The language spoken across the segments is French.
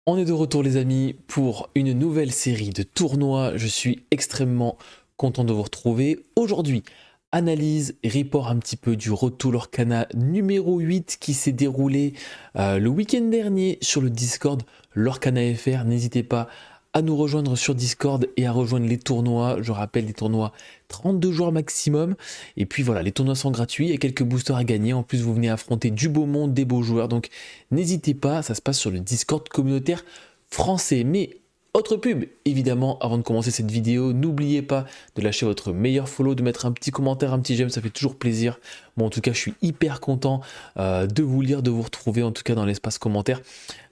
On est de retour les amis pour une nouvelle série de tournois. Je suis extrêmement content de vous retrouver. Aujourd'hui, analyse et report un petit peu du Retour Lorcana numéro 8 qui s'est déroulé le week-end dernier sur le Discord Lorcana FR. N'hésitez pas à nous rejoindre sur Discord et à rejoindre les tournois. Je rappelle, les tournois 32 joueurs maximum. Et puis voilà, les tournois sont gratuits et quelques boosters à gagner. En plus, vous venez affronter du beau monde, des beaux joueurs. Donc n'hésitez pas, ça se passe sur le Discord communautaire français. Mais autre pub, évidemment, avant de commencer cette vidéo, n'oubliez pas de lâcher votre meilleur follow, de mettre un petit commentaire, un petit j'aime, ça fait toujours plaisir. Bon, en tout cas, je suis hyper content de vous lire, de vous retrouver, en tout cas dans l'espace commentaire.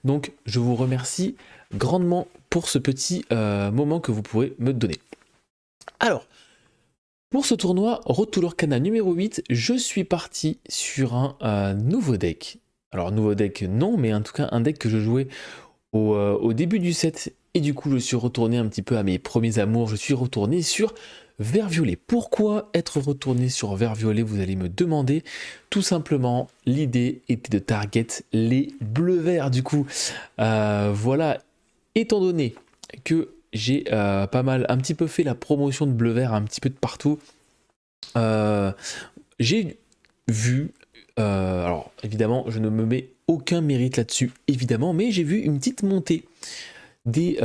Donc, je vous remercie grandement pour ce petit moment que vous pourrez me donner. Alors, pour ce tournoi, Road to Lorcana numéro 8, je suis parti sur un nouveau deck. Alors, nouveau deck, non, mais en tout cas, un deck que je jouais au début du set. Et du coup, je suis retourné un petit peu à mes premiers amours. Je suis retourné sur Vert Violet. Pourquoi être retourné sur Vert Violet, vous allez me demander. Tout simplement, l'idée était de target les bleus-verts. Du coup, voilà, étant donné que j'ai pas mal, un petit peu fait la promotion de bleu-vert un petit peu de partout, j'ai vu, alors évidemment, je ne me mets aucun mérite là-dessus, évidemment, mais j'ai vu une petite montée des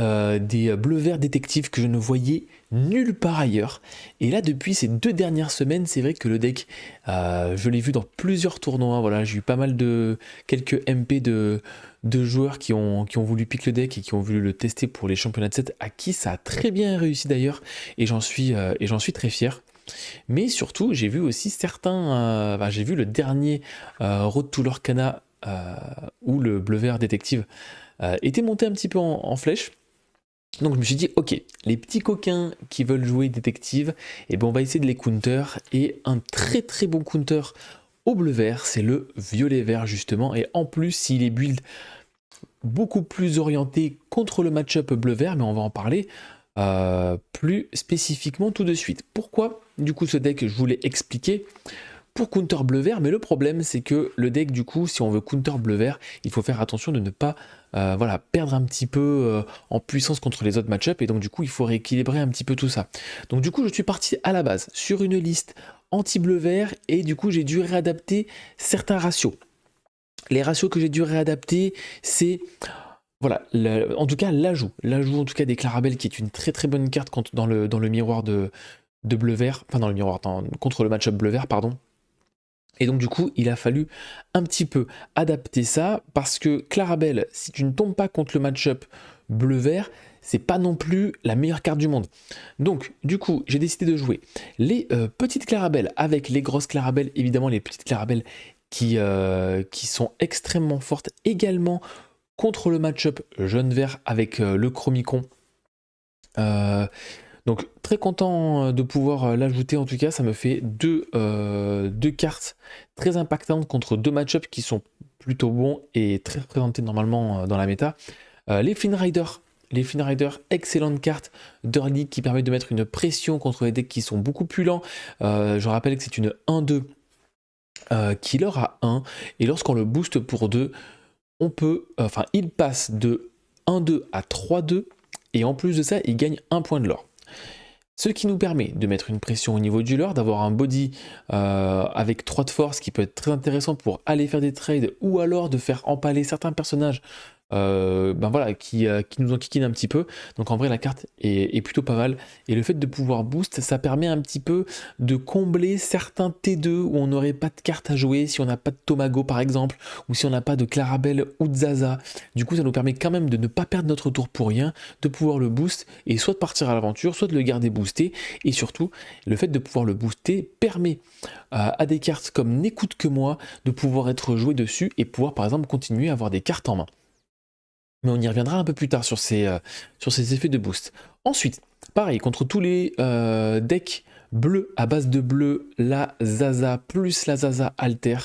bleus-verts détectives que je ne voyais nulle part ailleurs. Et là, depuis ces 2 dernières semaines, c'est vrai que le deck, je l'ai vu dans plusieurs tournois. Voilà, j'ai eu pas mal de quelques MP de joueurs qui ont voulu pick le deck et qui ont voulu le tester pour les championnats de 7, à qui ça a très bien réussi d'ailleurs, et j'en suis très fier. Mais surtout, j'ai vu aussi certains, j'ai vu le dernier Road to Lorcana où le bleu-vert détective était monté un petit peu en flèche. Donc je me suis dit, ok, les petits coquins qui veulent jouer détective, et ben on va essayer de les counter. Et un très très bon counter au bleu-vert, c'est le violet-vert justement. Et en plus, s'il est build beaucoup plus orienté contre le match-up bleu-vert, mais on va en parler plus spécifiquement tout de suite. Pourquoi du coup ce deck, je voulais expliquer pour counter bleu-vert, mais le problème c'est que le deck, du coup, si on veut counter bleu-vert, il faut faire attention de ne pas voilà, perdre un petit peu en puissance contre les autres match-up, et donc du coup il faut rééquilibrer un petit peu tout ça. Donc du coup je suis parti à la base sur une liste anti-bleu-vert, et du coup j'ai dû réadapter certains ratios. Les ratios que j'ai dû réadapter, c'est voilà, en tout cas l'ajout en tout cas des Clarabelle, qui est une très très bonne carte dans le miroir de bleu-vert, enfin dans le miroir, contre le match-up bleu-vert, pardon. Et donc du coup, il a fallu un petit peu adapter ça, parce que Clarabelle, si tu ne tombes pas contre le match-up bleu-vert, c'est pas non plus la meilleure carte du monde. Donc du coup, j'ai décidé de jouer les petites Clarabelle avec les grosses Clarabelle, évidemment les petites Clarabelle qui sont extrêmement fortes également contre le match-up jaune-vert avec le Chromicon. Donc très content de pouvoir l'ajouter, en tout cas ça me fait deux cartes très impactantes contre 2 match-ups qui sont plutôt bons et très représentés normalement dans la méta. Les Flynn Riders, excellente carte d'early qui permet de mettre une pression contre les decks qui sont beaucoup plus lents. Je rappelle que c'est une 1-2 killer à 1, et lorsqu'on le booste pour 2, on peut, il passe de 1-2 à 3-2, et en plus de ça, il gagne 1 point de lore. Ce qui nous permet de mettre une pression au niveau du lore, d'avoir un body avec 3 de force qui peut être très intéressant pour aller faire des trades, ou alors de faire empaler certains personnages qui nous enquiquinent un petit peu. Donc en vrai la carte est plutôt pas mal, et le fait de pouvoir boost, ça permet un petit peu de combler certains T2 où on n'aurait pas de carte à jouer, si on n'a pas de Tomago par exemple, ou si on n'a pas de Clarabelle ou de Zaza. Du coup ça nous permet quand même de ne pas perdre notre tour pour rien, de pouvoir le boost et soit de partir à l'aventure, soit de le garder boosté. Et surtout le fait de pouvoir le booster permet à des cartes comme N'écoute que moi de pouvoir être joué dessus et pouvoir par exemple continuer à avoir des cartes en main. Mais on y reviendra un peu plus tard sur ces effets de boost. Ensuite, pareil, contre tous les decks bleus à base de bleu, la Zaza plus la Zaza Alter,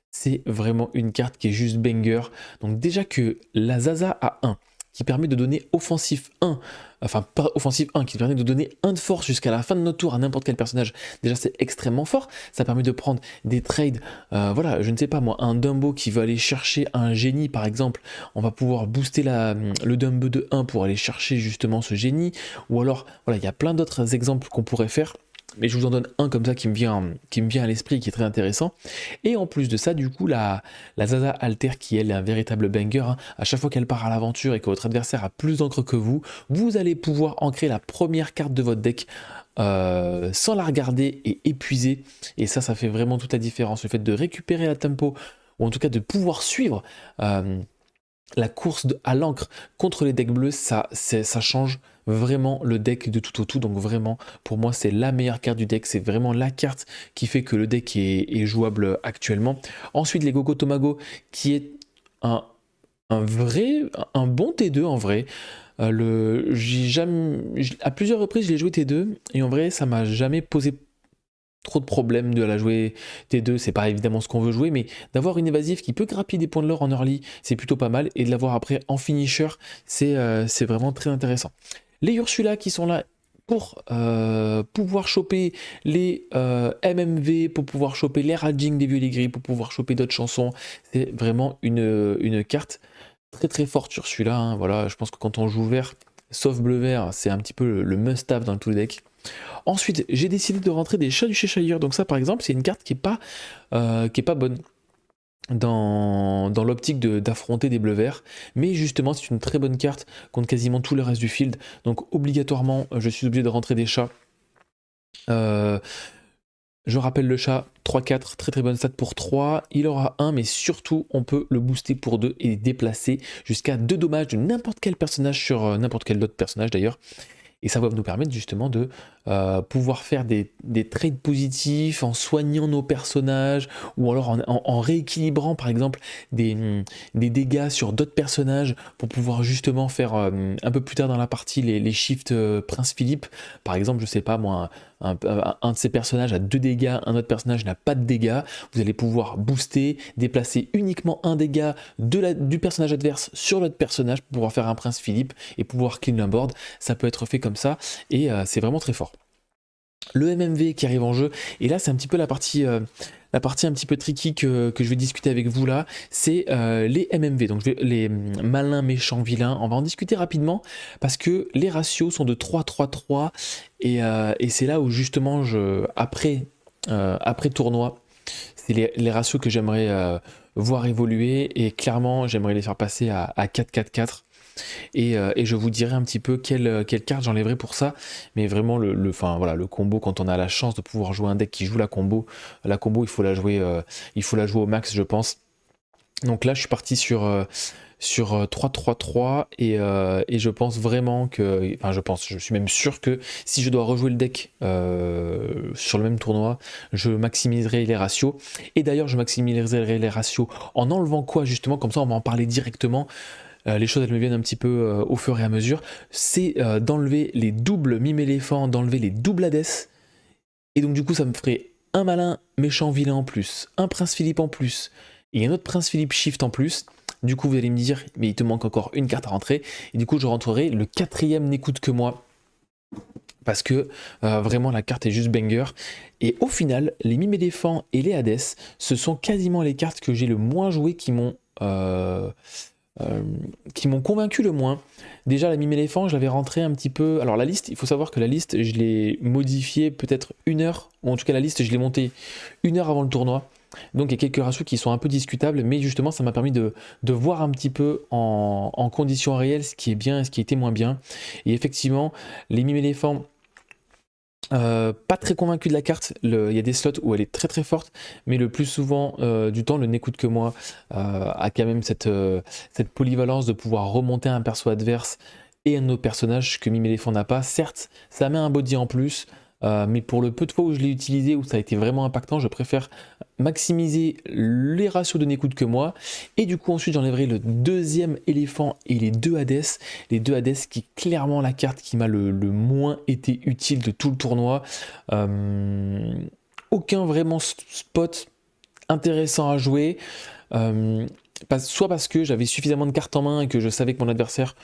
c'est vraiment une carte qui est juste banger. Donc déjà que la Zaza à 1, qui permet de donner offensif 1, enfin pas offensif 1, qui permet de donner 1 de force jusqu'à la fin de notre tour à n'importe quel personnage. Déjà c'est extrêmement fort, ça permet de prendre des trades, voilà, je ne sais pas moi, un Dumbo qui veut aller chercher un génie par exemple, on va pouvoir booster le Dumbo de 1 pour aller chercher justement ce génie, ou alors voilà, il y a plein d'autres exemples qu'on pourrait faire. Mais je vous en donne un comme ça qui me vient à l'esprit, qui est très intéressant. Et en plus de ça, du coup, la Zaza Alter, qui elle est un véritable banger, hein. À chaque fois qu'elle part à l'aventure et que votre adversaire a plus d'encre que vous allez pouvoir ancrer la première carte de votre deck sans la regarder et épuiser. Et ça fait vraiment toute la différence. Le fait de récupérer la tempo, ou en tout cas de pouvoir suivre la course à l'encre contre les decks bleus, ça change vraiment le deck de tout au tout. Donc vraiment, pour moi, c'est la meilleure carte du deck. C'est vraiment la carte qui fait que le deck est jouable actuellement. Ensuite, les Gogo Tomago, qui est un bon T2 en vrai. À plusieurs reprises, je l'ai joué T2 et en vrai, ça m'a jamais posé trop de problèmes de la jouer T2, c'est pas évidemment ce qu'on veut jouer, mais d'avoir une évasive qui peut grappiller des points de l'or en early, c'est plutôt pas mal, et de l'avoir après en finisher, c'est vraiment très intéressant. Les Ursula qui sont là pour pouvoir choper les MMV, pour pouvoir choper les Raging des Vieux et les Gris, pour pouvoir choper d'autres chansons, c'est vraiment une carte très très forte Ursula, hein. Voilà, je pense que quand on joue vert, sauf bleu-vert, c'est un petit peu le must-have dans tout le deck. Ensuite, j'ai décidé de rentrer des chats du Cheshire. Donc ça, par exemple, c'est une carte qui est pas bonne dans l'optique d'affronter des bleus verts. Mais justement, c'est une très bonne carte contre quasiment tout le reste du field. Donc obligatoirement, je suis obligé de rentrer des chats. Je rappelle le chat, 3-4, très très bonne stat pour 3. Il aura 1, mais surtout, on peut le booster pour 2 et déplacer jusqu'à 2 dommages de n'importe quel personnage sur n'importe quel autre personnage d'ailleurs. Et ça va nous permettre justement de pouvoir faire des trades positifs en soignant nos personnages ou alors en rééquilibrant par exemple des dégâts sur d'autres personnages pour pouvoir justement faire un peu plus tard dans la partie les shifts Prince Philippe. Par exemple, je sais pas moi, un de ces personnages a 2 dégâts, un autre personnage n'a pas de dégâts. Vous allez pouvoir booster, déplacer uniquement un dégât du personnage adverse sur l'autre personnage pour pouvoir faire un Prince Philippe et pouvoir clean un board. Ça peut être fait comme ça et c'est vraiment très fort. Le MMV qui arrive en jeu, et là c'est un petit peu la partie un petit peu tricky que je vais discuter avec vous là, c'est les MMV, donc les malins, méchants, vilains. On va en discuter rapidement parce que les ratios sont de 3-3-3 et c'est là où justement après tournoi, c'est les ratios que j'aimerais voir évoluer et clairement j'aimerais les faire passer à 4-4-4. Et je vous dirai un petit peu quelle carte j'enlèverai pour ça. Mais vraiment, le combo, quand on a la chance de pouvoir jouer un deck qui joue la combo, il faut la jouer au max, je pense. Donc là, je suis parti sur 3-3-3 et je pense vraiment que, je suis même sûr que si je dois rejouer le deck sur le même tournoi, je maximiserai les ratios. Et d'ailleurs, je maximiserai les ratios en enlevant quoi justement, comme ça on va en parler directement. Les choses elles me viennent un petit peu au fur et à mesure, c'est d'enlever les doubles mime éléphant, d'enlever les doubles Hades, et donc du coup ça me ferait un malin méchant vilain en plus, un prince Philippe en plus, et un autre prince Philippe shift en plus. Du coup vous allez me dire, mais il te manque encore une carte à rentrer, et du coup je rentrerai le 4e n'écoute que moi, parce que vraiment la carte est juste banger. Et au final, les mime éléphant et les Hades, ce sont quasiment les cartes que j'ai le moins jouées qui m'ont convaincu le moins. Déjà la mime éléphant, je l'avais rentré un petit peu. Alors la liste, il faut savoir que la liste, je l'ai modifiée peut-être 1 heure, ou en tout cas la liste, je l'ai montée 1 heure avant le tournoi. Donc il y a quelques ratios qui sont un peu discutables, mais justement ça m'a permis de voir un petit peu en conditions réelles ce qui est bien et ce qui était moins bien. Et effectivement, les mime éléphants, pas très convaincu de la carte. Il y a des slots où elle est très très forte, mais le plus souvent du temps, le n'écoute que moi a quand même cette polyvalence de pouvoir remonter un perso adverse et un autre personnage que Mime Éléphant n'a pas. Certes, ça met un body en plus, mais pour le peu de fois où je l'ai utilisé, où ça a été vraiment impactant, je préfère maximiser les ratios de n'écoute que moi. Et du coup, ensuite, j'enlèverai le 2e éléphant et les 2 Hades. Les 2 Hades qui est clairement la carte qui m'a le moins été utile de tout le tournoi. Aucun vraiment spot intéressant à jouer. soit parce que j'avais suffisamment de cartes en main et que je savais que mon adversaire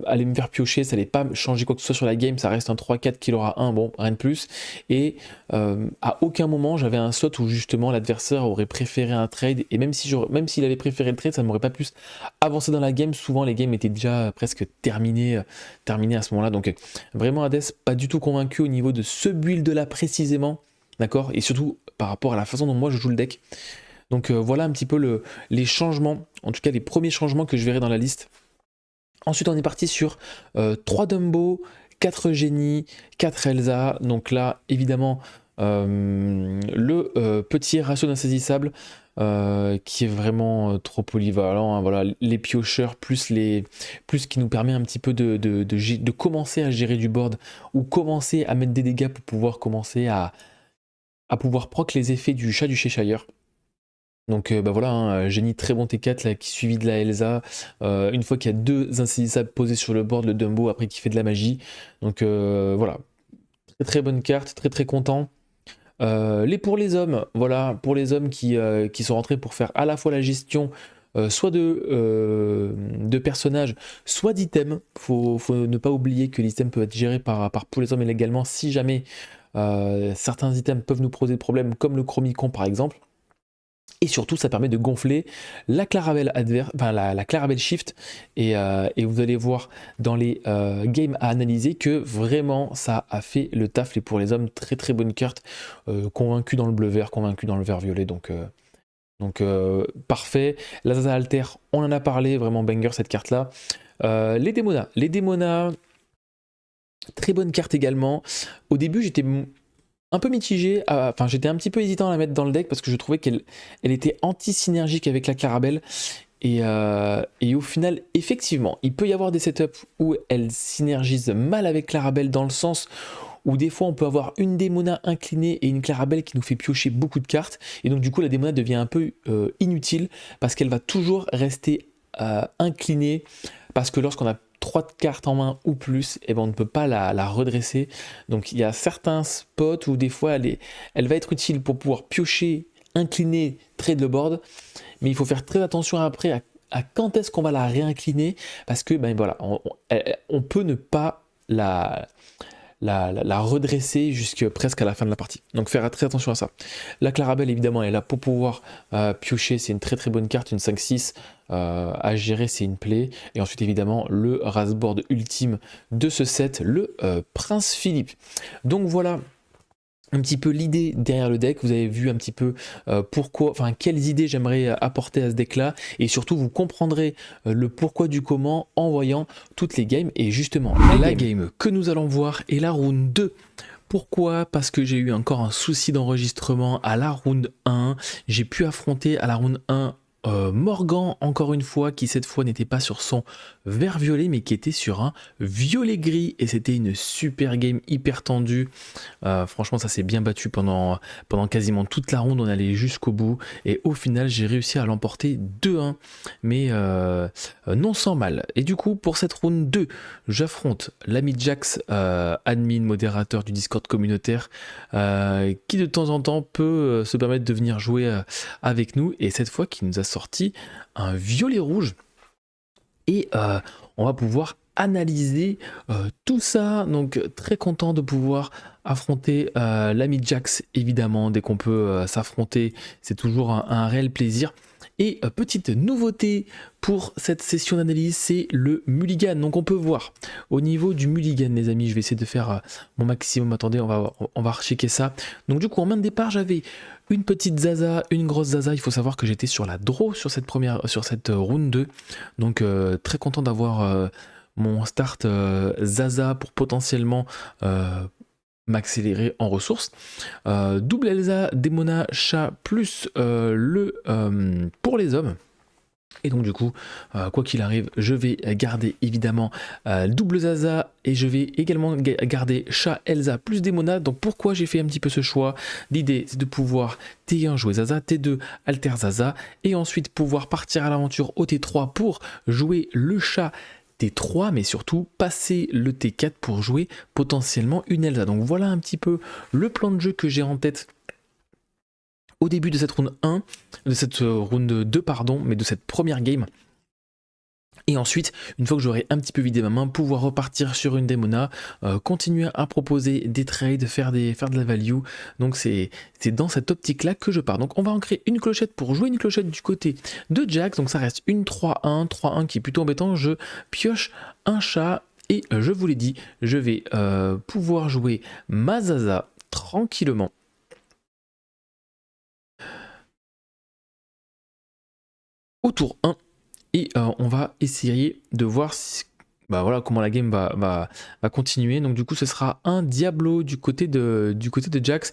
allait me faire piocher, ça n'allait pas changer quoi que ce soit sur la game, ça reste un 3-4 qu'il aura un, bon, rien de plus. Et à aucun moment j'avais un slot où justement l'adversaire aurait préféré un trade, et même s'il avait préféré le trade, ça ne m'aurait pas plus avancé dans la game. Souvent les games étaient déjà presque terminées à ce moment-là. Donc vraiment Hades, pas du tout convaincu au niveau de ce build là précisément, d'accord, et surtout par rapport à la façon dont moi je joue le deck. Donc voilà un petit peu les changements, en tout cas les premiers changements que je verrai dans la liste. Ensuite on est parti sur 3 Dumbo, 4 Génie, 4 Elsa. Donc là évidemment le petit ratio d'insaisissable qui est vraiment trop polyvalent, hein. Voilà, les piocheurs plus qui nous permet un petit peu de commencer à gérer du board ou commencer à mettre des dégâts pour pouvoir commencer à pouvoir proc les effets du chat du Cheshire. Donc bah voilà, hein, Génie très bon T4 là, qui suivi de la Elsa. Une fois qu'il y a 2 insaisissables posés sur le board, le Dumbo après qui fait de la magie. Donc voilà, très très bonne carte, très très content. Pour les hommes, voilà, pour les hommes qui sont rentrés pour faire à la fois la gestion soit de personnages, soit d'items. Faut ne pas oublier que l'item peut être géré par pour les hommes également si jamais certains items peuvent nous poser des problèmes, comme le Chromicon par exemple. Et surtout, ça permet de gonfler la Clarabelle la Clarabelle Shift. Et vous allez voir dans les games à analyser que vraiment ça a fait le taf. Et pour les hommes, très très bonne carte. Convaincu dans le bleu vert, convaincu dans le vert violet. Donc parfait. La Zaza Alter, on en a parlé, vraiment banger cette carte là. Les Démonas, très bonne carte également. Au début, j'étais un peu mitigé, enfin j'étais un petit peu hésitant à la mettre dans le deck parce que je trouvais qu'elle était anti-synergique avec la Clarabelle. Et au final, effectivement, il peut y avoir des setups où elle synergise mal avec Clarabelle, dans le sens où des fois on peut avoir une Démona inclinée et une Clarabelle qui nous fait piocher beaucoup de cartes. Et donc du coup la Démona devient un peu inutile parce qu'elle va toujours rester inclinée, parce que lorsqu'on a 3 cartes en main ou plus, et ben on ne peut pas la redresser. Donc il y a certains spots où des fois elle va être utile pour pouvoir piocher, incliner, trade le board, mais il faut faire très attention après à quand est-ce qu'on va la réincliner, parce que ben voilà, on peut ne pas la redresser jusqu'à presque à la fin de la partie. Donc faire très attention à ça. La Clarabelle évidemment est là pour pouvoir piocher, c'est une très très bonne carte, une 5-6 à gérer, c'est une plaie. Et ensuite évidemment le Rasboard ultime de ce set, le Prince Philippe. Donc voilà un petit peu l'idée derrière le deck. Vous avez vu un petit peu quelles idées j'aimerais apporter à ce deck là, et surtout vous comprendrez le pourquoi du comment en voyant toutes les games. Et justement la game que nous allons voir est la round 2. Pourquoi? Parce que j'ai eu encore un souci d'enregistrement à la round 1. J'ai pu affronter à la round 1 Morgan, encore une fois, qui cette fois n'était pas sur son vert violet, mais qui était sur un violet gris, et c'était une super game hyper tendue. Franchement ça s'est bien battu pendant quasiment toute la ronde, on allait jusqu'au bout, et au final j'ai réussi à l'emporter 2-1, mais non sans mal. Et du coup pour cette round 2, j'affronte l'ami Jax, admin modérateur du Discord communautaire, qui de temps en temps peut se permettre de venir jouer avec nous, et cette fois qui nous a sorti un violet rouge. Et on va pouvoir analyser tout ça. Donc très content de pouvoir affronter l'ami Jax, évidemment. Dès qu'on peut s'affronter, c'est toujours un réel plaisir. Et petite nouveauté pour cette session d'analyse, c'est le mulligan. Donc on peut voir au niveau du mulligan, les amis, je vais essayer de faire mon maximum. Attendez, on va rechecker ça. Donc du coup en main de départ, j'avais une petite Zaza, une grosse Zaza. Il faut savoir que j'étais sur la draw sur cette round 2. Donc très content d'avoir mon start Zaza pour potentiellement m'accélérer en ressources. Double Elsa, Démona, Chat, plus pour les hommes. Et donc du coup, quoi qu'il arrive, je vais garder évidemment double Zaza, et je vais également garder Chat, Elsa plus Démona. Donc pourquoi j'ai fait un petit peu ce choix? L'idée c'est de pouvoir T1 jouer Zaza, T2 alter Zaza, et ensuite pouvoir partir à l'aventure au T3 pour jouer le Chat T3, mais surtout passer le T4 pour jouer potentiellement une Elsa. Donc voilà un petit peu le plan de jeu que j'ai en tête au début de cette round 1, de cette round 2 pardon, mais de cette première game. Et ensuite, une fois que j'aurai un petit peu vidé ma main, pouvoir repartir sur une Demona, continuer à proposer des trades, faire de la value. Donc c'est dans cette optique-là que je pars. Donc on va en créer une clochette pour jouer une clochette du côté de Jax. Donc ça reste une 3-1, 3-1 qui est plutôt embêtant. Je pioche un chat et je vous l'ai dit, je vais pouvoir jouer ma Zaza tranquillement. Au tour 1. Et on va essayer de voir si, voilà, comment la game va continuer. Donc du coup ce sera un Diablo du côté de Jax.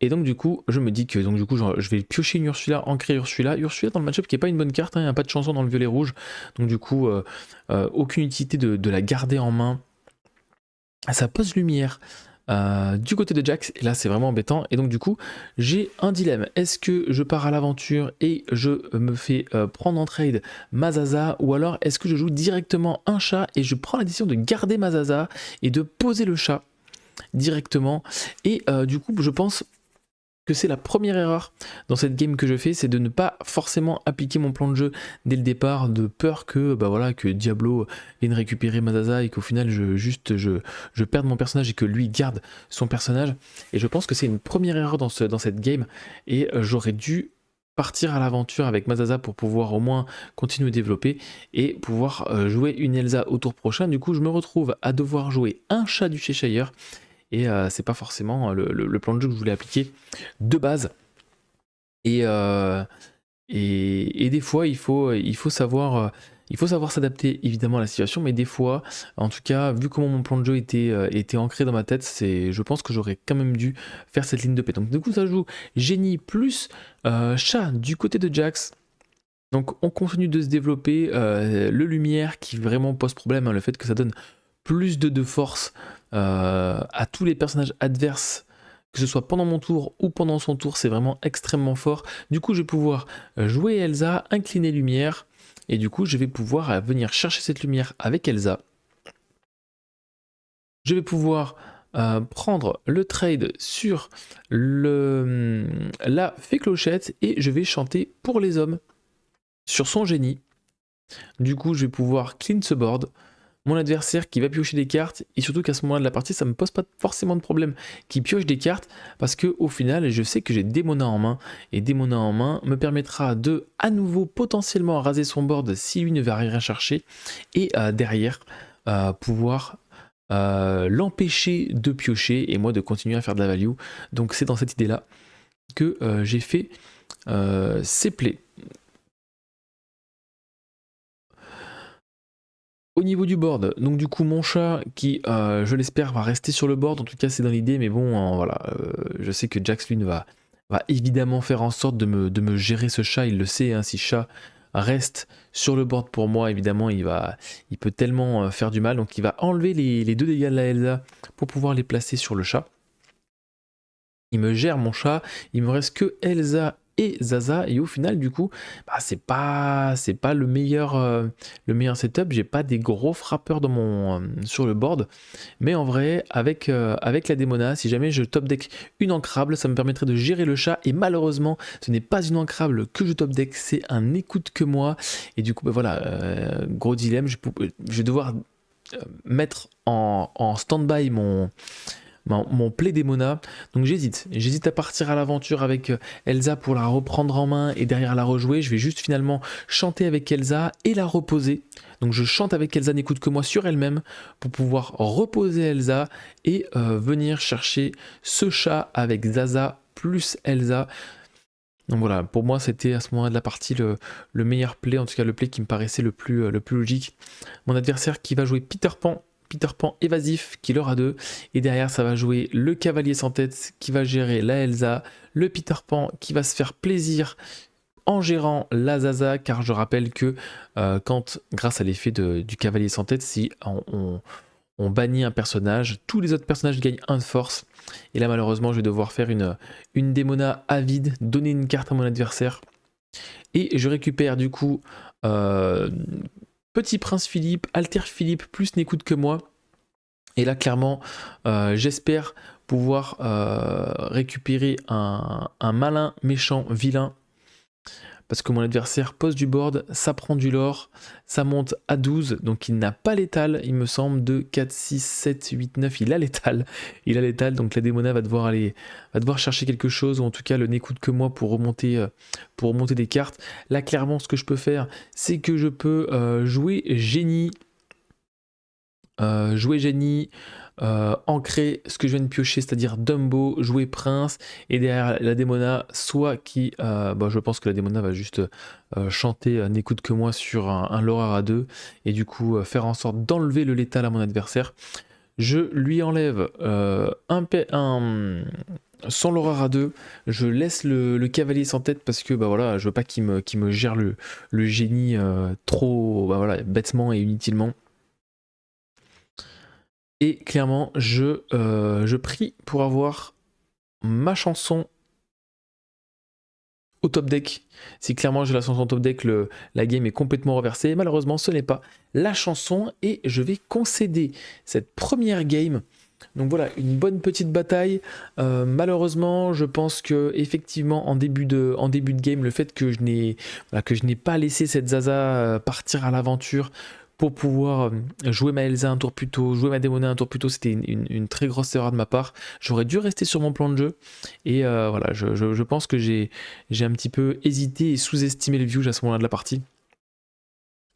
Et donc du coup je me dis que donc, du coup, je vais piocher une Ursula, ancrer Ursula. Ursula dans le match-up qui n'est pas une bonne carte, hein, il n'y a pas de chanson dans le violet rouge. Donc du coup aucune utilité de la garder en main. Ça pose lumière du côté de Jax, et là c'est vraiment embêtant. Et donc du coup j'ai un dilemme: est-ce que je pars à l'aventure et je me fais prendre en trade ma Zaza, ou alors est-ce que je joue directement un chat et je prends la décision de garder ma Zaza et de poser le chat directement. Et du coup je pense que c'est la première erreur dans cette game que je fais, c'est de ne pas forcément appliquer mon plan de jeu dès le départ, de peur que que Diablo vienne récupérer ma Zaza et qu'au final je perde mon personnage et que lui garde son personnage. Et je pense que c'est une première erreur dans cette game, et j'aurais dû partir à l'aventure avec ma Zaza pour pouvoir au moins continuer à développer et pouvoir jouer une Elsa au tour prochain. Du coup je me retrouve à devoir jouer un chat du Cheshire. Et c'est pas forcément le plan de jeu que je voulais appliquer de base. Et des fois, il faut savoir s'adapter évidemment à la situation, mais des fois, en tout cas, vu comment mon plan de jeu était ancré dans ma tête, je pense que j'aurais quand même dû faire cette ligne de paix. Donc du coup, ça joue génie plus chat du côté de Jax. Donc on continue de se développer. Le lumière qui vraiment pose problème, hein, le fait que ça donne plus de force à tous les personnages adverses, que ce soit pendant mon tour ou pendant son tour, c'est vraiment extrêmement fort. Du coup je vais pouvoir jouer Elsa, incliner lumière, et du coup je vais pouvoir venir chercher cette lumière avec Elsa. Je vais pouvoir prendre le trade sur la fée clochette, et je vais chanter pour les hommes sur son génie. Du coup je vais pouvoir clean ce board, mon adversaire qui va piocher des cartes, et surtout qu'à ce moment-là de la partie ça me pose pas forcément de problème qu'il pioche des cartes, parce que au final je sais que j'ai Demona en main, et Demona en main me permettra de à nouveau potentiellement raser son board si lui ne va rien chercher, et derrière pouvoir l'empêcher de piocher et moi de continuer à faire de la value. Donc c'est dans cette idée là que j'ai fait ces plays. Au niveau du board, donc du coup mon chat qui je l'espère va rester sur le board, en tout cas c'est dans l'idée, mais bon voilà, je sais que Jax lui va évidemment faire en sorte de me gérer ce chat, il le sait, hein, si chat reste sur le board pour moi, évidemment il peut tellement faire du mal, donc il va enlever les 2 dégâts de la Elsa pour pouvoir les placer sur le chat. Il me gère mon chat, il me reste que Elsa et Zaza, et au final du coup c'est pas le meilleur setup. J'ai pas des gros frappeurs dans sur le board, mais en vrai avec la Demona, si jamais je top deck une ancrable, ça me permettrait de gérer le chat, et malheureusement ce n'est pas une ancrable que je top deck, c'est un écoute que moi, et du coup voilà, gros dilemme, je vais devoir mettre en stand-by mon play Demona. Donc j'hésite à partir à l'aventure avec Elsa pour la reprendre en main et derrière la rejouer. Je vais juste finalement chanter avec Elsa et la reposer. Donc je chante avec Elsa n'écoute que moi sur elle-même pour pouvoir reposer Elsa et venir chercher ce chat avec Zaza plus Elsa. Donc voilà, pour moi c'était à ce moment-là de la partie le meilleur play, en tout cas le play qui me paraissait le plus logique. Mon adversaire qui va jouer Peter Pan évasif qui l'aura 2, et derrière ça va jouer le cavalier sans tête qui va gérer la Elsa, le Peter Pan qui va se faire plaisir en gérant la Zaza, car je rappelle que grâce à l'effet du cavalier sans tête, si on bannit un personnage, tous les autres personnages gagnent 1 de force, et là malheureusement je vais devoir faire une Demona à vide, donner une carte à mon adversaire, et je récupère du coup Petit Prince Philippe, Alter Philippe plus n'écoute que moi. Et là, clairement, j'espère pouvoir récupérer un malin, méchant, vilain. Parce que mon adversaire pose du board, ça prend du lore, ça monte à 12, donc il n'a pas l'étal, il me semble, 2, 4, 6, 7, 8, 9, il a l'étal. Il a l'étal, donc la démona va devoir chercher quelque chose, ou en tout cas le n'écoute que moi pour remonter des cartes. Là, clairement, ce que je peux faire, c'est que je peux jouer génie, ancrer ce que je viens de piocher, c'est-à-dire Dumbo, jouer Prince, et derrière la démona, soit qui, je pense que la démona va juste chanter n'écoute que moi sur un Laura à 2, et du coup faire en sorte d'enlever le létal à mon adversaire. Je lui enlève son Laura à 2, je laisse le cavalier sans tête parce que voilà, je veux pas qu'il me gère le génie trop bêtement et inutilement. Et clairement, je prie pour avoir ma chanson au top deck. Si clairement j'ai la chanson au top deck, la game est complètement reversée. Malheureusement, ce n'est pas la chanson et je vais concéder cette première game. Donc voilà, une bonne petite bataille. Malheureusement, je pense que effectivement en début de game, le fait que je n'ai pas laissé cette Zaza partir à l'aventure pour pouvoir jouer ma Elsa un tour plus tôt, jouer ma Démona un tour plus tôt, c'était une très grosse erreur de ma part. J'aurais dû rester sur mon plan de jeu. Et voilà, je pense que j'ai un petit peu hésité et sous-estimé le view à ce moment-là de la partie.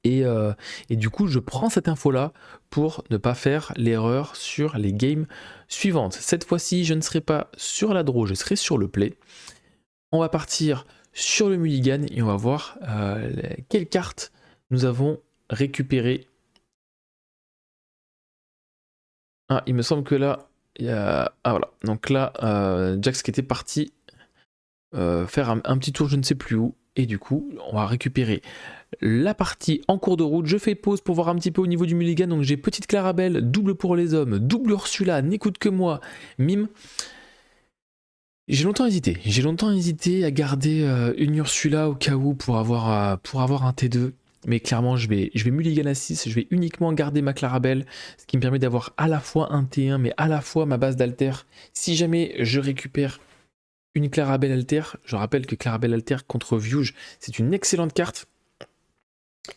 Et du coup, je prends cette info-là pour ne pas faire l'erreur sur les games suivantes. Cette fois-ci, je ne serai pas sur la draw, je serai sur le play. On va partir sur le mulligan et on va voir quelles cartes nous avons récupérées. Ah, il me semble que là, il y a... Ah voilà, donc là, Jax qui était parti faire un petit tour je ne sais plus où. Et du coup, on va récupérer la partie en cours de route. Je fais pause pour voir un petit peu au niveau du mulligan. Donc j'ai petite Clarabelle, double pour les hommes, double Ursula, n'écoute que moi, mime. J'ai longtemps hésité à garder une Ursula au cas où pour avoir un T2. Mais clairement, je vais mulligan à 6, je vais uniquement garder ma Clarabelle, ce qui me permet d'avoir à la fois un T1, mais à la fois ma base d'alter. Si jamais je récupère une Clarabelle alter, je rappelle que Clarabelle alter contre Viewge, c'est une excellente carte.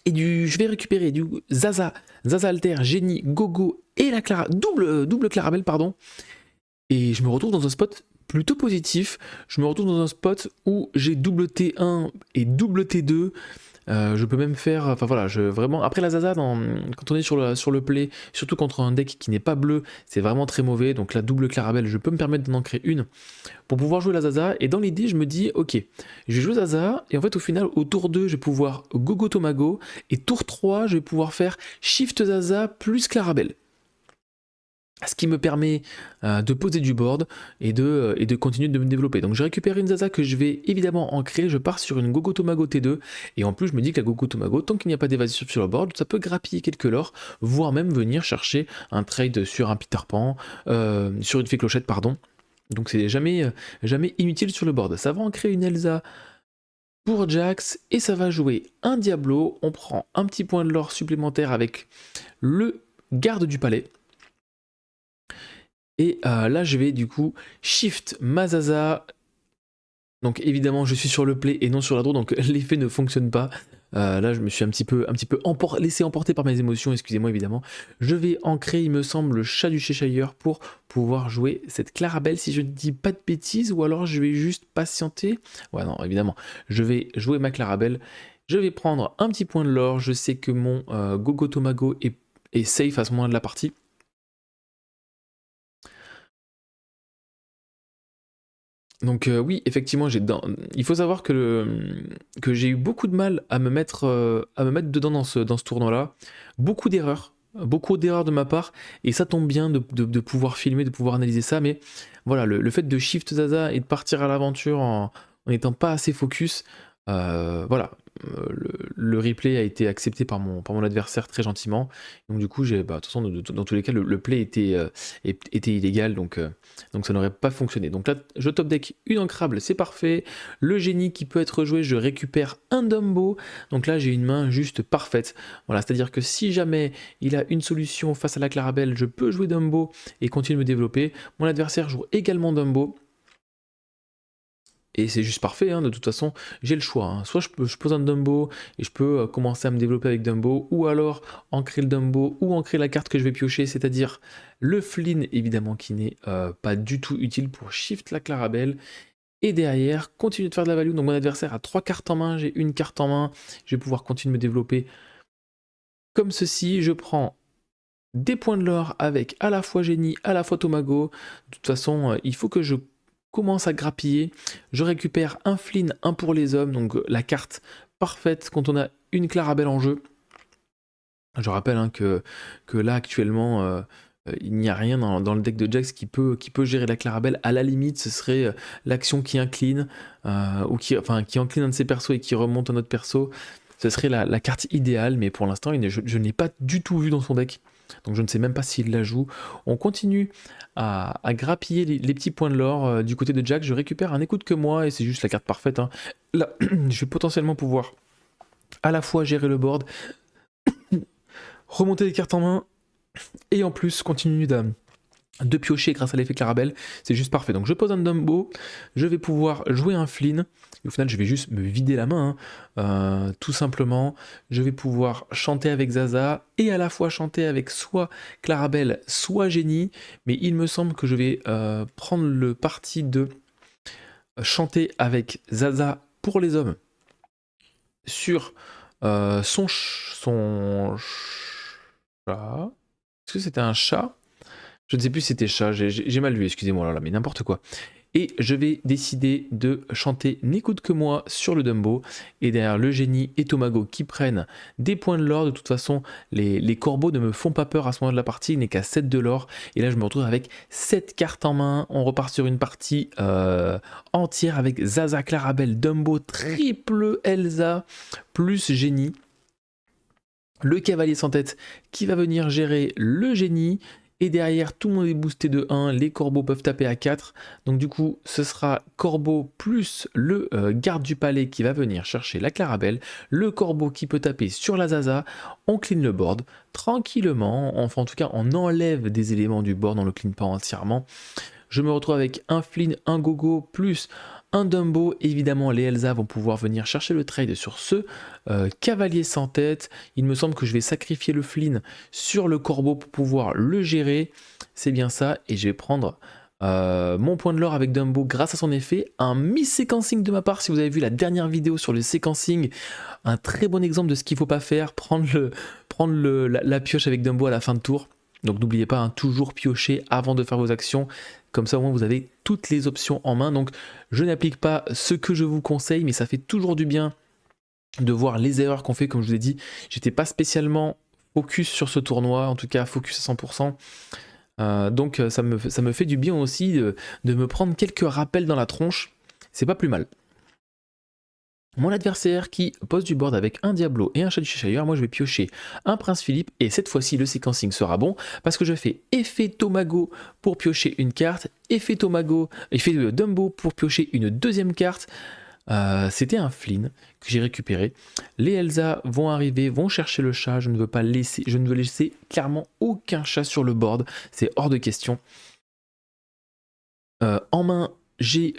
Et je vais récupérer du Zaza alter, génie, gogo et la double Clarabelle, pardon. Et je me retrouve dans un spot plutôt positif. Je me retrouve dans un spot où j'ai double T1 et double T2. Je peux même faire, enfin voilà, vraiment, après la Zaza, quand on est sur le play, surtout contre un deck qui n'est pas bleu, c'est vraiment très mauvais, donc la double Clarabelle, je peux me permettre d'en créer une pour pouvoir jouer la Zaza, et dans l'idée, je me dis, ok, je vais jouer Zaza, et en fait, au final, au tour 2, je vais pouvoir Gogo Tomago, et tour 3, je vais pouvoir faire Shift Zaza plus Clarabelle. Ce qui me permet de poser du board et de continuer de me développer. Donc je récupère une Zaza que je vais évidemment ancrer, je pars sur une Gogo Tomago T2, et en plus je me dis que la Gogo Tomago, tant qu'il n'y a pas d'évasion sur le board, ça peut grappiller quelques lore, voire même venir chercher un trade sur un Peter Pan, sur une fée clochette, pardon. Donc c'est jamais inutile sur le board. Ça va ancrer une Elsa pour Jax, et ça va jouer un Diablo, on prend un petit point de lore supplémentaire avec le garde du palais. Et là, je vais du coup shift ma Zaza. Donc évidemment, je suis sur le play et non sur la draw, donc l'effet ne fonctionne pas. Là, je me suis un petit peu laissé emporter par mes émotions, excusez-moi évidemment. Je vais ancrer, il me semble, le chat du Cheshire pour pouvoir jouer cette Clarabelle, si je ne dis pas de bêtises, ou alors je vais juste patienter. Ouais, non, évidemment, je vais jouer ma Clarabelle. Je vais prendre un petit point de lore. Je sais que mon Gogo Tomago est safe à ce moment de la partie. Donc oui, effectivement, il faut savoir que j'ai eu beaucoup de mal à me mettre dedans dans ce tournoi-là. Beaucoup d'erreurs de ma part, et ça tombe bien de pouvoir filmer, de pouvoir analyser ça, mais voilà, le fait de shift Zaza et de partir à l'aventure en n'étant pas assez focus, Voilà, le replay a été accepté par mon adversaire très gentiment. Donc du coup, de toute façon, dans tous les cas, le play était illégal, donc ça n'aurait pas fonctionné. Donc là, je top deck une ancrable, c'est parfait. Le génie qui peut être joué, je récupère un Dumbo. Donc là, j'ai une main juste parfaite. Voilà, c'est-à-dire que si jamais il a une solution face à la Clarabelle, je peux jouer Dumbo et continuer de me développer. Mon adversaire joue également Dumbo. Et c'est juste parfait, hein, de toute façon, j'ai le choix. Hein. Soit je pose un Dumbo et je peux commencer à me développer avec Dumbo, ou alors ancrer le Dumbo, ou ancrer la carte que je vais piocher, c'est-à-dire le Flynn, évidemment, qui n'est pas du tout utile pour shift la Clarabelle. Et derrière, continuer de faire de la value. Donc mon adversaire a 3 cartes en main, j'ai une carte en main, je vais pouvoir continuer de me développer comme ceci. Je prends des points de l'or avec à la fois génie, à la fois Tomago. De toute façon, il faut que je commence à grappiller. Je récupère un Flynn, un pour les hommes, donc la carte parfaite quand on a une Clarabelle en jeu. Je rappelle hein, que là actuellement il n'y a rien dans le deck de Jax qui peut gérer la Clarabelle. À la limite, ce serait l'action qui incline, ou qui incline un de ses persos et qui remonte un autre perso. Ce serait la carte idéale, mais pour l'instant, je ne l'ai pas du tout vu dans son deck. Donc je ne sais même pas s'il la joue. On continue à grappiller les petits points de l'or du côté de Jax. Je récupère un écoute que moi, et c'est juste la carte parfaite. Hein. Là, je vais potentiellement pouvoir à la fois gérer le board, remonter les cartes en main, et en plus continuer de piocher grâce à l'effet Clarabelle, c'est juste parfait. Donc je pose un Dumbo, je vais pouvoir jouer un Flynn, et au final je vais juste me vider la main, hein. Tout simplement. Je vais pouvoir chanter avec Zaza, et à la fois chanter avec soit Clarabelle, soit Génie, mais il me semble que je vais prendre le parti de chanter avec Zaza pour les hommes, sur son chat. Est-ce que c'était un chat? Je ne sais plus si c'était chat, j'ai mal lu, excusez-moi là, mais n'importe quoi. Et je vais décider de chanter N'écoute que moi sur le Dumbo. Et derrière le génie et Tomago qui prennent des points de l'or. De toute façon, les corbeaux ne me font pas peur à ce moment de la partie. Il n'est qu'à 7 de l'or. Et là, je me retrouve avec 7 cartes en main. On repart sur une partie entière avec Zaza, Clarabelle, Dumbo, triple Elsa, plus génie. Le cavalier sans tête qui va venir gérer le génie. Et derrière, tout le monde est boosté de 1, les corbeaux peuvent taper à 4. Donc du coup, ce sera corbeau plus le garde du palais qui va venir chercher la Clarabelle. Le corbeau qui peut taper sur la Zaza. On clean le board tranquillement. Enfin, en tout cas, on enlève des éléments du board, on ne le clean pas entièrement. Je me retrouve avec un Flynn, un Gogo, plus un Dumbo. Évidemment, les Elsa vont pouvoir venir chercher le trade sur ce cavalier sans tête. Il me semble que je vais sacrifier le Flynn sur le corbeau pour pouvoir le gérer. C'est bien ça. Et je vais prendre mon point de l'or avec Dumbo grâce à son effet. Un mi-séquencing de ma part. Si vous avez vu la dernière vidéo sur le séquencing, un très bon exemple de ce qu'il ne faut pas faire. Prendre la pioche avec Dumbo à la fin de tour. Donc n'oubliez pas, hein, toujours piocher avant de faire vos actions. Comme ça, au moins, vous avez toutes les options en main. Donc, je n'applique pas ce que je vous conseille, mais ça fait toujours du bien de voir les erreurs qu'on fait. Comme je vous ai dit, j'étais pas spécialement focus sur ce tournoi, en tout cas focus à 100%. Donc, ça me fait du bien aussi de me prendre quelques rappels dans la tronche. C'est pas plus mal. Mon adversaire qui pose du board avec un Diablo et un chat du Cheshire, moi je vais piocher un Prince Philippe et cette fois-ci le séquencing sera bon parce que je fais effet Tomago pour piocher une carte, effet Dumbo pour piocher une deuxième carte. C'était un Flynn que j'ai récupéré. Les Elsa vont arriver, vont chercher le chat, je ne veux laisser clairement aucun chat sur le board, c'est hors de question. En main, j'ai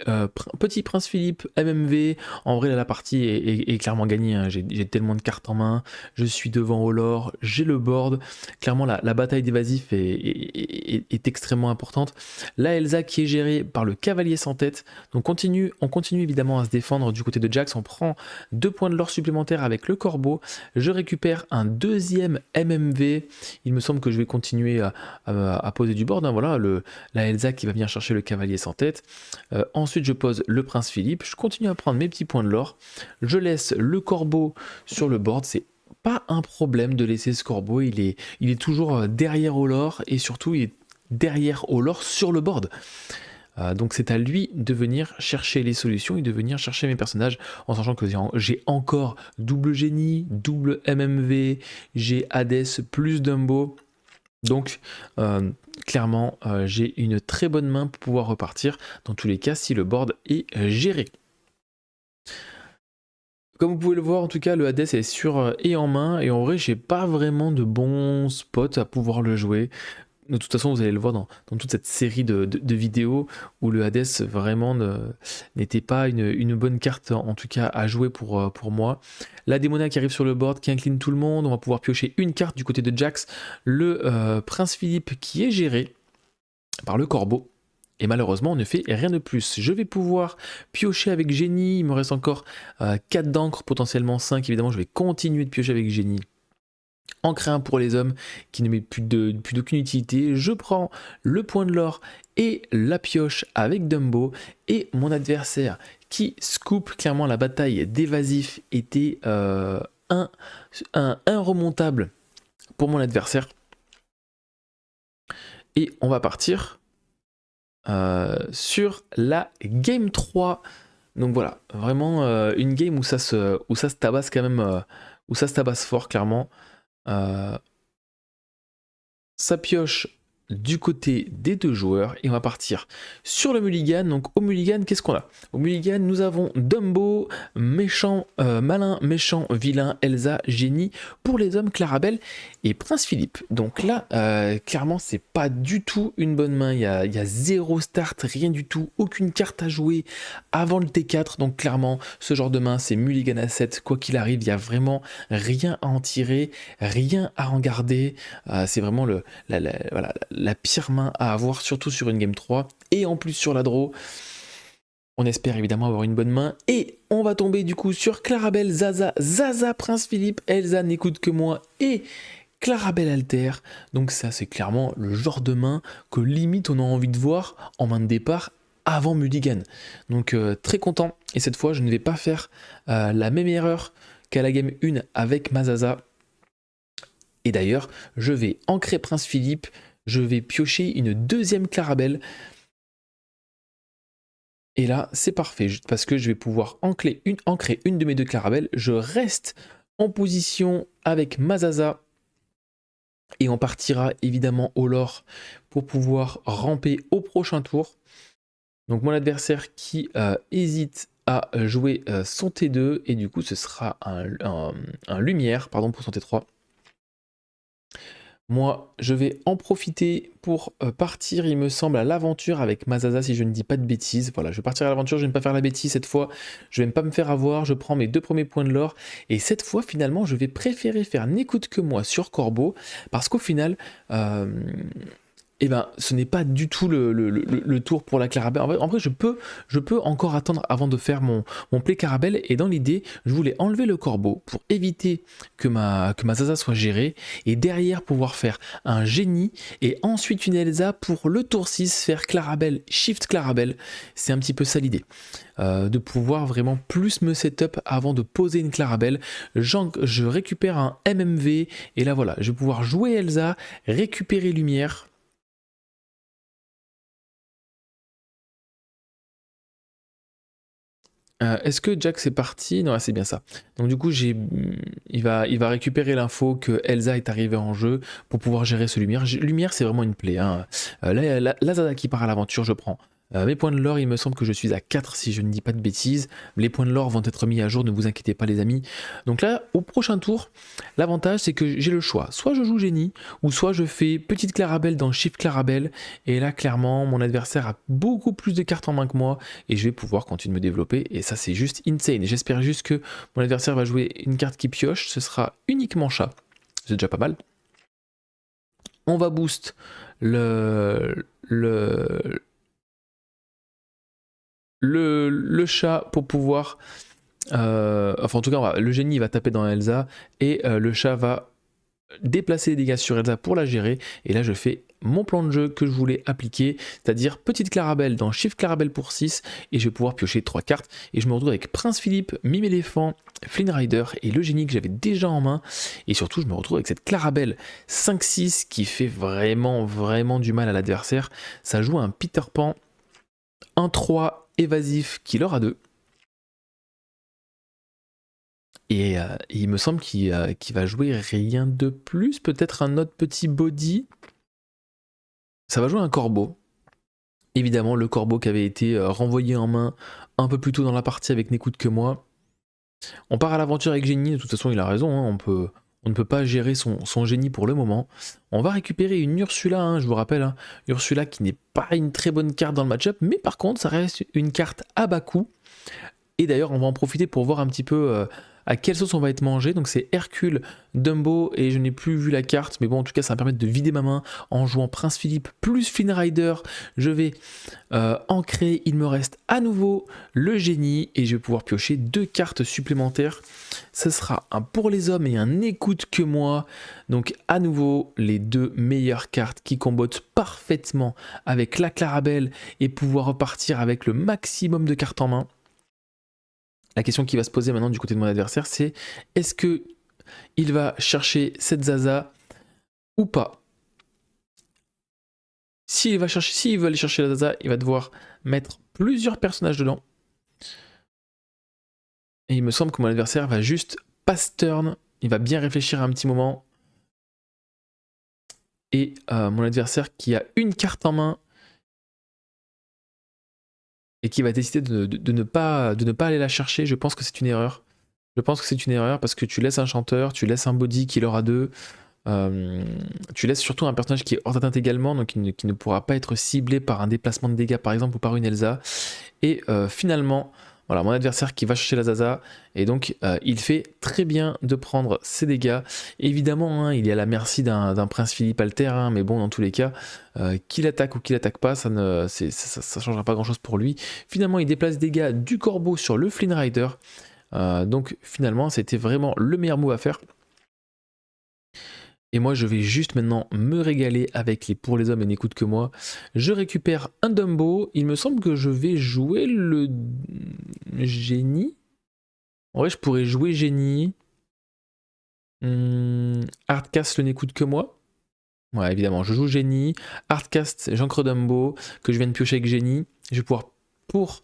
Petit Prince Philippe, MMV. En vrai, là, la partie est clairement gagnée. Hein. J'ai tellement de cartes en main. Je suis devant Olor. J'ai le board. Clairement, la bataille d'évasif est extrêmement importante. La Elsa qui est gérée par le cavalier sans tête. Donc, on continue évidemment à se défendre du côté de Jax. On prend 2 points de l'or supplémentaires avec le corbeau. Je récupère un deuxième MMV. Il me semble que je vais continuer à poser du board. Hein. Voilà, la Elsa qui va venir chercher le cavalier sans tête. Ensuite, je pose le Prince Philippe. Je continue à prendre mes petits points de l'or. Je laisse le corbeau sur le board. C'est pas un problème de laisser ce corbeau. Il est toujours derrière Olor et surtout, il est derrière Olor sur le board. Donc c'est à lui de venir chercher les solutions et de venir chercher mes personnages, en sachant que j'ai encore double génie, double MMV, j'ai Hades plus Dumbo. Donc clairement j'ai une très bonne main pour pouvoir repartir dans tous les cas si le board est géré. Comme vous pouvez le voir, en tout cas, le Hades est sûr et en main, et en vrai, j'ai pas vraiment de bons spots à pouvoir le jouer. De toute façon, vous allez le voir dans toute cette série de vidéos où le Hades vraiment n'était pas une bonne carte, en tout cas, à jouer pour moi. La Démona qui arrive sur le board, qui incline tout le monde. On va pouvoir piocher une carte du côté de Jax, le Prince Philippe qui est géré par le Corbeau. Et malheureusement, on ne fait rien de plus. Je vais pouvoir piocher avec Génie. Il me reste encore 4 d'encre, potentiellement 5. Évidemment, je vais continuer de piocher avec Génie. Encre 1 pour les hommes qui ne met plus d'aucune utilité. Je prends le point de l'or et la pioche avec Dumbo. Et mon adversaire qui scoop clairement la bataille d'évasif était remontable pour mon adversaire. Et on va partir sur la game 3. Donc voilà, vraiment une game où ça se tabasse quand même, où ça se tabasse fort clairement. Ça pioche du côté des deux joueurs et on va partir sur le mulligan. Donc au mulligan, qu'est-ce qu'on a? Au mulligan, nous avons Dumbo, méchant, malin, méchant, vilain, Elsa, génie. Pour les hommes, Clarabelle et Prince Philippe. Donc là, clairement, c'est pas du tout une bonne main. Il y a zéro start, rien du tout, aucune carte à jouer avant le T4. Donc clairement, ce genre de main, c'est mulligan à 7. Quoi qu'il arrive, il y a vraiment rien à en tirer, rien à en garder. C'est vraiment la pire main à avoir, surtout sur une game 3. Et en plus sur la draw, on espère évidemment avoir une bonne main. Et on va tomber du coup sur Clarabelle, Zaza, Prince Philippe, Elsa n'écoute que moi et Clarabelle Alter. Donc ça, c'est clairement le genre de main que limite on a envie de voir en main de départ avant mulligan. Donc très content. Et cette fois, je ne vais pas faire la même erreur qu'à la game 1 avec Mazaza. Et d'ailleurs, je vais ancrer Prince Philippe, je vais piocher une deuxième Clarabelle. Et là, c'est parfait, parce que je vais pouvoir ancrer une de mes deux Clarabelles. Je reste en position avec Mazaza. Et on partira évidemment au lore pour pouvoir ramper au prochain tour. Donc mon adversaire qui hésite à jouer son T2. Et du coup, ce sera un lumière, pardon, pour son T3. Moi, je vais en profiter pour partir, il me semble, à l'aventure avec Mazaza, si je ne dis pas de bêtises. Voilà, je vais partir à l'aventure, je ne vais pas faire la bêtise cette fois. Je vais pas me faire avoir, je prends mes 2 premiers points de l'or. Et cette fois, finalement, je vais préférer faire n'écoute que moi sur Corbeau. Parce qu'au final, eh ben, ce n'est pas du tout le tour pour la Clarabelle. En vrai, je peux encore attendre avant de faire mon play Clarabelle. Et dans l'idée, je voulais enlever le Corbeau pour éviter que ma Zaza soit gérée. Et derrière, pouvoir faire un génie. Et ensuite une Elsa pour le tour 6, faire Clarabelle, shift Clarabelle. C'est un petit peu ça l'idée. De pouvoir vraiment plus me setup avant de poser une Clarabelle. Je récupère un MMV. Et là, voilà, je vais pouvoir jouer Elsa, récupérer Lumière. Est-ce que Jax est parti? Non, c'est bien ça. Donc du coup, il va récupérer l'info que Elsa est arrivée en jeu pour pouvoir gérer ce Lumière. Lumière, c'est vraiment une plaie. Hein. La Zaza qui part à l'aventure, je prends. Mes points de l'or, il me semble que je suis à 4 si je ne dis pas de bêtises. Les points de l'or vont être mis à jour, ne vous inquiétez pas les amis. Donc là, au prochain tour, l'avantage c'est que j'ai le choix. Soit je joue génie, ou soit je fais petite Clarabelle dans Shift Clarabelle. Et là, clairement, mon adversaire a beaucoup plus de cartes en main que moi. Et je vais pouvoir continuer de me développer. Et ça, c'est juste insane. Et j'espère juste que mon adversaire va jouer une carte qui pioche. Ce sera uniquement chat. C'est déjà pas mal. On va boost le chat pour pouvoir... enfin en tout cas, le génie va taper dans Elsa et le chat va déplacer les dégâts sur Elsa pour la gérer. Et là je fais mon plan de jeu que je voulais appliquer, c'est-à-dire petite Clarabelle dans Shift Clarabelle pour 6 et je vais pouvoir piocher 3 cartes. Et je me retrouve avec Prince Philippe, Mime Éléphant, Flynn Rider et le génie que j'avais déjà en main. Et surtout je me retrouve avec cette Clarabelle 5-6 qui fait vraiment du mal à l'adversaire. Ça joue un Peter Pan. un 3 évasif qui aura 2. Et il me semble qu'il va jouer rien de plus, peut-être un autre petit body. Ça va jouer un corbeau. Évidemment, le corbeau qui avait été renvoyé en main un peu plus tôt dans la partie avec N'écoute que moi. On part à l'aventure avec Génie, de toute façon il a raison, hein, on ne peut pas gérer son génie pour le moment. On va récupérer une Ursula, hein, je vous rappelle, hein, Ursula qui n'est pas une très bonne carte dans le match-up, mais par contre ça reste une carte à bas coût. Et d'ailleurs on va en profiter pour voir un petit peu à quelle sauce on va être mangé. Donc c'est Hercule, Dumbo, et je n'ai plus vu la carte, mais bon en tout cas ça va me permettre de vider ma main en jouant Prince Philippe plus Flynn Rider. Je vais ancrer, il me reste à nouveau le génie et je vais pouvoir piocher 2 cartes supplémentaires. Ce sera un pour les hommes et un N'écoute que moi. Donc à nouveau les 2 meilleures cartes qui combattent parfaitement avec la Clarabelle et pouvoir repartir avec le maximum de cartes en main. La question qui va se poser maintenant du côté de mon adversaire, c'est est-ce que il va chercher cette Zaza ou pas? S'il veut aller chercher la Zaza, il va devoir mettre plusieurs personnages dedans. Et il me semble que mon adversaire va juste pass turn. Il va bien réfléchir un petit moment. Et mon adversaire qui a une carte en main et qui va décider de ne pas aller la chercher, je pense que c'est une erreur. Je pense que c'est une erreur parce que tu laisses un chanteur, tu laisses un body qui aura 2. Tu laisses surtout un personnage qui est hors d'atteinte également, donc qui ne pourra pas être ciblé par un déplacement de dégâts par exemple ou par une Elsa. Et finalement, voilà, mon adversaire qui va chercher la Zaza, et donc il fait très bien de prendre ses dégâts. Évidemment, hein, il est à la merci d'un Prince Philippe Alter, hein, mais bon, dans tous les cas, qu'il attaque ou qu'il attaque pas, ça ne changera pas grand chose pour lui. Finalement, il déplace des dégâts du corbeau sur le Flynn Rider. Donc finalement, c'était vraiment le meilleur move à faire. Et moi, je vais juste maintenant me régaler avec les pour les hommes et N'écoute que moi. Je récupère un Dumbo. Il me semble que je vais jouer le génie. En vrai, je pourrais jouer génie. Hardcast le N'écoute que moi. Ouais, évidemment, je joue génie. Hardcast, j'ancre Dumbo, que je viens de piocher avec génie. Je vais pouvoir, pour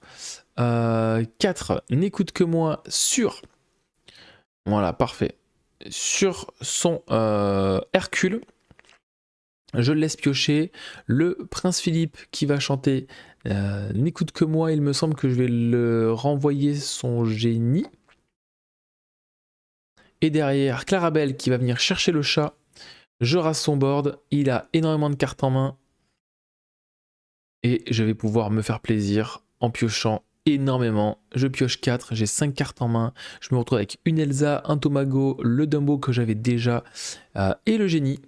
4, N'écoute que moi sur... Voilà, parfait. Sur son Hercule, je le laisse piocher. Le Prince Philippe qui va chanter N'écoute que moi, il me semble que je vais le renvoyer son génie. Et derrière, Clarabelle qui va venir chercher le chat. Je rase son board, il a énormément de cartes en main. Et je vais pouvoir me faire plaisir en piochant énormément. Je pioche 4, j'ai 5 cartes en main. Je me retrouve avec une Elsa, un Tomago, le Dumbo que j'avais déjà et le génie.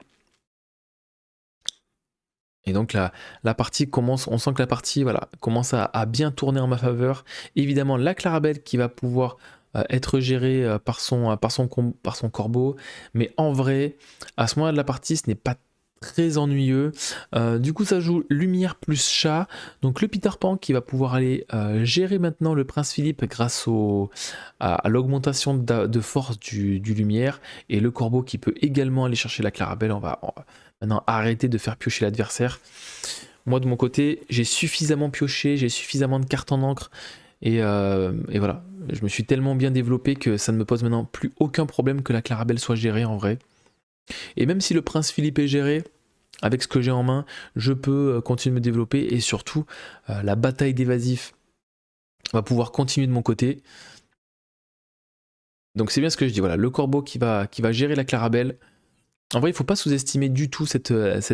Et donc la partie commence, on sent que la partie voilà, commence à bien tourner en ma faveur. Évidemment la Clarabelle qui va pouvoir être gérée par son corbeau. Mais en vrai, à ce moment-là de la partie, ce n'est pas très ennuyeux. Du coup ça joue lumière plus chat. Donc le Peter Pan qui va pouvoir aller gérer maintenant le Prince Philippe grâce à l'augmentation de force du lumière. Et le corbeau qui peut également aller chercher la Clarabelle. On va maintenant arrêter de faire piocher l'adversaire. Moi de mon côté j'ai suffisamment pioché, j'ai suffisamment de cartes en encre. Et voilà, je me suis tellement bien développé que ça ne me pose maintenant plus aucun problème que la Clarabelle soit gérée en vrai. Et même si le Prince Philippe est géré, avec ce que j'ai en main, je peux continuer de me développer et surtout la bataille d'évasif va pouvoir continuer de mon côté. Donc c'est bien ce que je dis, voilà, le corbeau qui va gérer la Clarabelle. En vrai, il ne faut pas sous-estimer du tout cette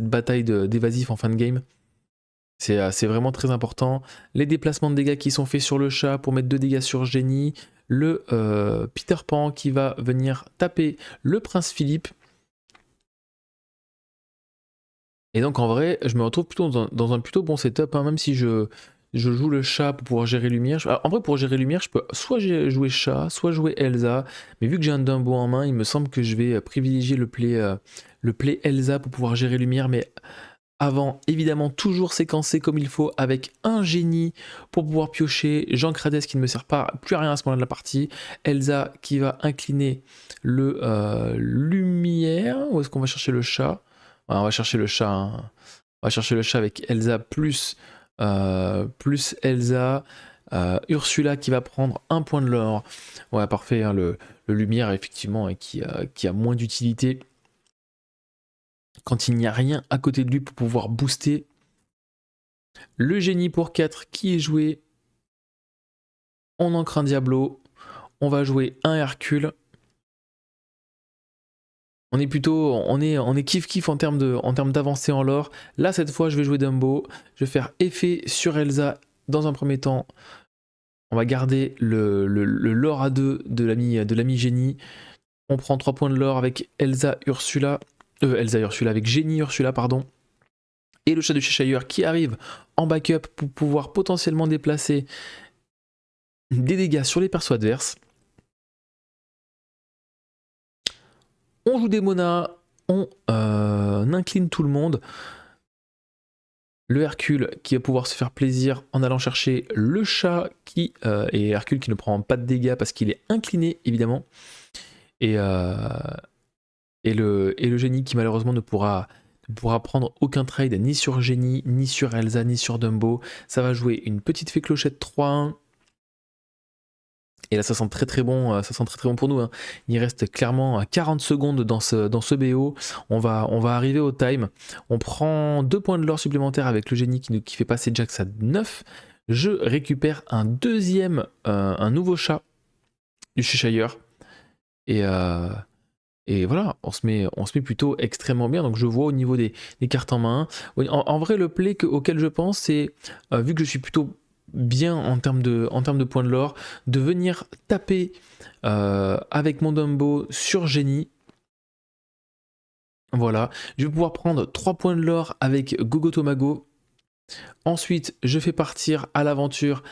bataille d'évasif en fin de game. C'est vraiment très important. Les déplacements de dégâts qui sont faits sur le chat pour mettre 2 dégâts sur génie. Le Peter Pan qui va venir taper le Prince Philippe. Et donc en vrai, je me retrouve plutôt dans un plutôt bon setup, hein, même si je joue le chat pour pouvoir gérer lumière. Alors, en vrai, pour gérer lumière, je peux soit jouer chat, soit jouer Elsa. Mais vu que j'ai un Dumbo en main, il me semble que je vais privilégier le play Elsa pour pouvoir gérer lumière. Mais avant, évidemment, toujours séquencer comme il faut avec un génie pour pouvoir piocher. Jean Crades qui ne me sert pas plus à rien à ce moment-là de la partie. Elsa qui va incliner le lumière. Où est-ce qu'on va chercher le chat? Ouais, on va chercher le chat. Hein. On va chercher le chat avec Elsa plus plus Elsa, Ursula qui va prendre un point de l'or. Ouais, parfait, hein, le lumière, effectivement, et qui a moins d'utilité quand il n'y a rien à côté de lui pour pouvoir booster. Le génie pour 4 qui est joué. On ancre un Diablo. On va jouer un Hercule. On est plutôt, on est kiff en termes d'avancée en lore. Là, cette fois, je vais jouer Dumbo. Je vais faire effet sur Elsa dans un premier temps. On va garder le lore à 2 de l'ami génie. On prend 3 points de lore avec Elsa Ursula avec génie Ursula, pardon. Et le chat de Cheshire qui arrive en backup pour pouvoir potentiellement déplacer des dégâts sur les persos adverses. On joue des monas, on incline tout le monde. Le Hercule qui va pouvoir se faire plaisir en allant chercher le chat et Hercule qui ne prend pas de dégâts parce qu'il est incliné évidemment. Et le génie qui malheureusement ne pourra prendre aucun trade ni sur génie, ni sur Elsa, ni sur Dumbo. Ça va jouer une petite fée clochette 3-1. Et là, ça sent très bon, pour nous, hein. Il reste clairement 40 secondes dans ce BO. On va arriver au time. On prend 2 points de l'or supplémentaires avec le génie qui fait passer Jax à 9. Je récupère un nouveau chat du Cheshire. Et voilà, on se met plutôt extrêmement bien. Donc je vois au niveau des cartes en main. En vrai, le play auquel je pense, c'est, vu que je suis plutôt bien en termes de points de l'or, de venir taper avec mon Dumbo sur génie. Voilà, je vais pouvoir prendre 3 points de l'or avec Gogo Tomago. Ensuite, je fais partir à l'aventure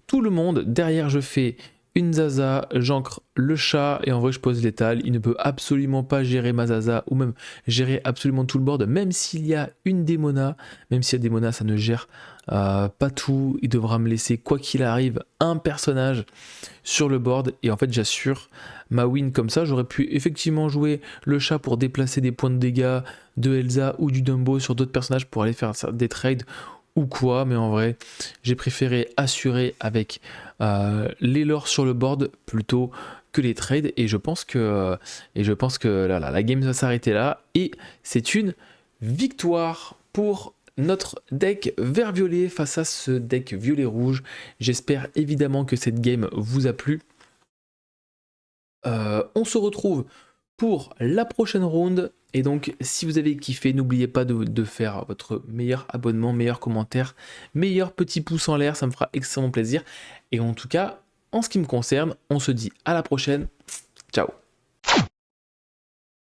tout le monde. Derrière, je fais une Zaza, j'ancre le chat et en vrai je pose l'étal. Il ne peut absolument pas gérer ma Zaza ou même gérer absolument tout le board, même s'il y a une Démona. Même s'il y a Démona, ça ne gère pas tout. Il devra me laisser, quoi qu'il arrive, un personnage sur le board et en fait j'assure ma win comme ça. J'aurais pu effectivement jouer le chat pour déplacer des points de dégâts de Elsa ou du Dumbo sur d'autres personnages pour aller faire des trades ou quoi, mais en vrai j'ai préféré assurer avec les lores sur le board plutôt que les trades et je pense que là, la game va s'arrêter là et c'est une victoire pour notre deck vert violet face à ce deck violet rouge. J'espère évidemment que cette game vous a plu. On se retrouve pour la prochaine round. Et donc, si vous avez kiffé, n'oubliez pas de faire votre meilleur abonnement, meilleur commentaire, meilleur petit pouce en l'air, ça me fera extrêmement plaisir. Et en tout cas, en ce qui me concerne, on se dit à la prochaine. Ciao!